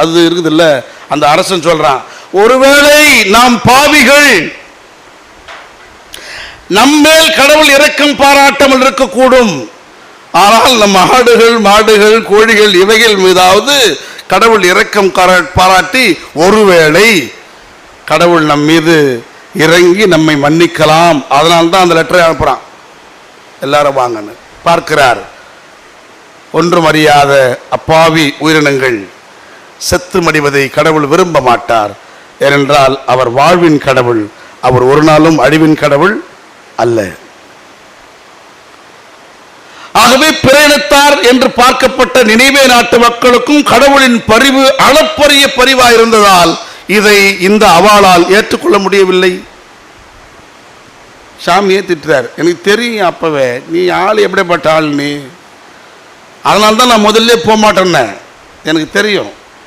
அது இருக்குது இல்ல, அந்த அரசன் சொல்றான், ஒருவேளை நாம் பாவிகள், நம்மேல் கடவுள் இரக்கம் பாராட்டாமல் இருக்கக்கூடும், ஆனால் நம் ஆடுகள் மாடுகள் கோழிகள் இவைகள் மீதாவது கடவுள் இரக்கம் பாராட்டி ஒருவேளை கடவுள் நம் மீது இறங்கி நம்மை மன்னிக்கலாம். அதனால்தான் அந்த லெட்டரை அனுப்புறான், எல்லாரும் வாங்கன்னு. பார்க்கிறார், ஒன்றும் அறியாத அப்பாவி உயிரினங்கள் செத்து மடிவதை கடவுள் விரும்ப மாட்டார். ஏனென்றால் அவர் வாழ்வின் கடவுள், அவர் ஒரு நாளும் அழிவின் கடவுள் அல்ல. ஆகவே பிறையினத்தார் என்று பார்க்கப்பட்ட நினைவே நாட்டு மக்களுக்கும் கடவுளின் பரிவு அளப்பரிய பரிவாக இருந்ததால் இதை இந்த அவாளால் ஏற்றுக்கொள்ள முடியவில்லை. சாமியே திட்டுறார், எனக்கு தெரியும் அப்பவே நீ ஆள் எப்படிப்பட்ட ஆள் நீ, அதனால்தான் நான் முதல்ல போக மாட்டேன்னேன், எனக்கு தெரியும்.